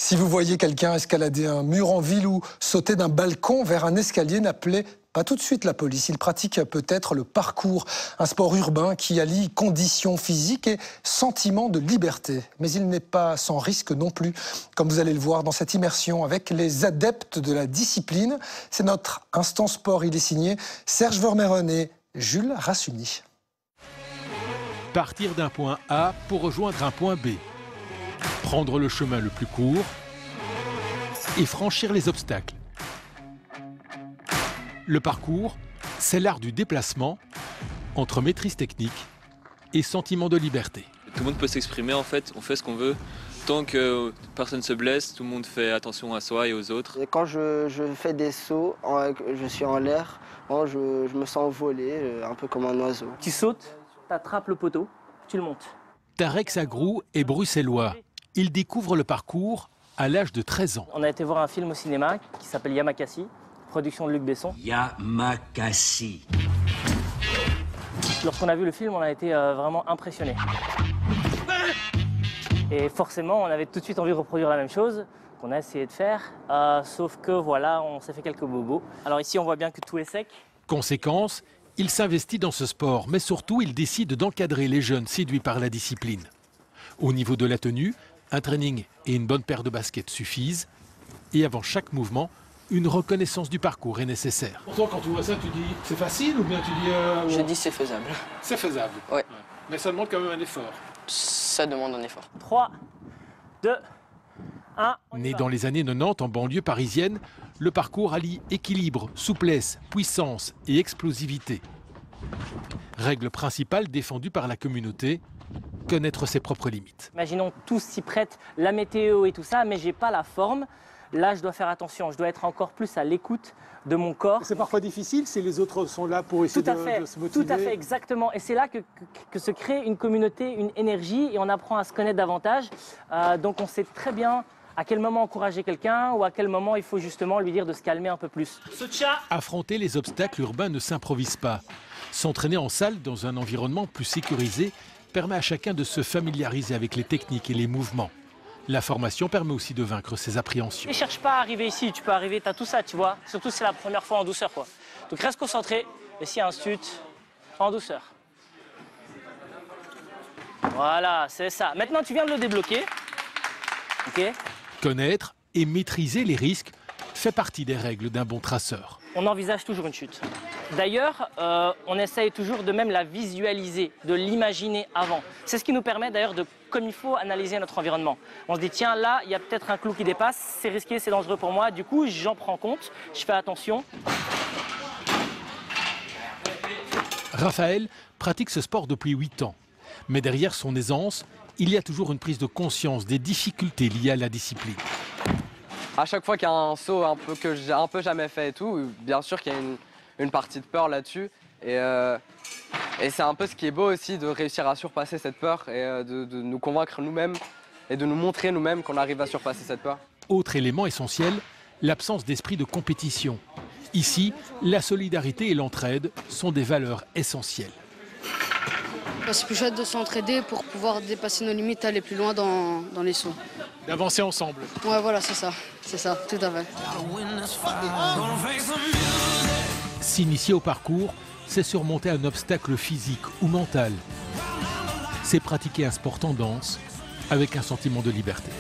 Si vous voyez quelqu'un escalader un mur en ville ou sauter d'un balcon vers un escalier, n'appelez pas tout de suite la police. Il pratique peut-être le parcours, un sport urbain qui allie conditions physiques et sentiment de liberté. Mais il n'est pas sans risque non plus, comme vous allez le voir dans cette immersion avec les adeptes de la discipline. C'est notre instant sport. Il est signé Serge Vermeuren et Jules Rassuni. Partir d'un point A pour rejoindre un point B. Prendre le chemin le plus court et franchir les obstacles. Le parcours, c'est l'art du déplacement entre maîtrise technique et sentiment de liberté. Tout le monde peut s'exprimer en fait, on fait ce qu'on veut. Tant que personne ne se blesse, tout le monde fait attention à soi et aux autres. Et quand je fais des sauts, je suis en l'air, je me sens voler, un peu comme un oiseau. Tu sautes, tu attrapes le poteau, tu le montes. Tarek Sagrou est bruxellois. Il découvre le parcours à l'âge de 13 ans. On a été voir un film au cinéma qui s'appelle Yamakasi, production de Luc Besson. Yamakasi. Lorsqu'on a vu le film, on a été vraiment impressionnés. Et forcément, on avait tout de suite envie de reproduire la même chose qu'on a essayé de faire, sauf que voilà, on s'est fait quelques bobos. Alors ici, on voit bien que tout est sec. Conséquence, il s'investit dans ce sport, mais surtout, il décide d'encadrer les jeunes séduits par la discipline. Au niveau de la tenue, un training et une bonne paire de baskets suffisent. Et avant chaque mouvement, une reconnaissance du parcours est nécessaire. Pour toi, quand tu vois ça, tu dis c'est facile ou bien tu dis... Je dis c'est faisable. C'est faisable. Ouais. Mais ça demande quand même un effort. Ça demande un effort. 3, 2, 1. Né dans les années 90 en banlieue parisienne, le parcours allie équilibre, souplesse, puissance et explosivité. Règle principale défendue par la communauté, connaître ses propres limites. Imaginons tous s'y prêtent, la météo et tout ça, mais j'ai pas la forme. Là, je dois faire attention, je dois être encore plus à l'écoute de mon corps. C'est parfois difficile si les autres sont là pour essayer de se motiver. Tout à fait, exactement. Et c'est là que se crée une communauté, une énergie, et on apprend à se connaître davantage. Donc on sait très bien à quel moment encourager quelqu'un ou à quel moment il faut justement lui dire de se calmer un peu plus. Affronter les obstacles urbains ne s'improvise pas. S'entraîner en salle dans un environnement plus sécurisé permet à chacun de se familiariser avec les techniques et les mouvements. La formation permet aussi de vaincre ses appréhensions. Ne cherche pas à arriver ici, tu peux arriver, tu as tout ça, tu vois. Surtout si c'est la première fois en douceur, quoi. Donc reste concentré, et si ensuite, en douceur. Voilà, c'est ça. Maintenant, tu viens de le débloquer. Ok. Connaître et maîtriser les risques fait partie des règles d'un bon traceur. On envisage toujours une chute. D'ailleurs, on essaye toujours de même la visualiser, de l'imaginer avant. C'est ce qui nous permet d'ailleurs de, comme il faut, analyser notre environnement. On se dit, tiens, là, il y a peut-être un clou qui dépasse, c'est risqué, c'est dangereux pour moi. Du coup, j'en prends compte, je fais attention. Raphaël pratique ce sport depuis 8 ans. Mais derrière son aisance, il y a toujours une prise de conscience des difficultés liées à la discipline. À chaque fois qu'il y a un saut que j'ai un peu jamais fait et tout, bien sûr qu'il y a une partie de peur là-dessus. Et c'est un peu ce qui est beau aussi, de réussir à surpasser cette peur et de nous convaincre nous-mêmes et de nous montrer nous-mêmes qu'on arrive à surpasser cette peur. Autre élément essentiel, l'absence d'esprit de compétition. Ici, la solidarité et l'entraide sont des valeurs essentielles. C'est plus chouette de s'entraider pour pouvoir dépasser nos limites, aller plus loin dans les sauts. D'avancer ensemble. Ouais, voilà, c'est ça, tout à fait. S'initier au parcours, c'est surmonter un obstacle physique ou mental. C'est pratiquer un sport tendance avec un sentiment de liberté.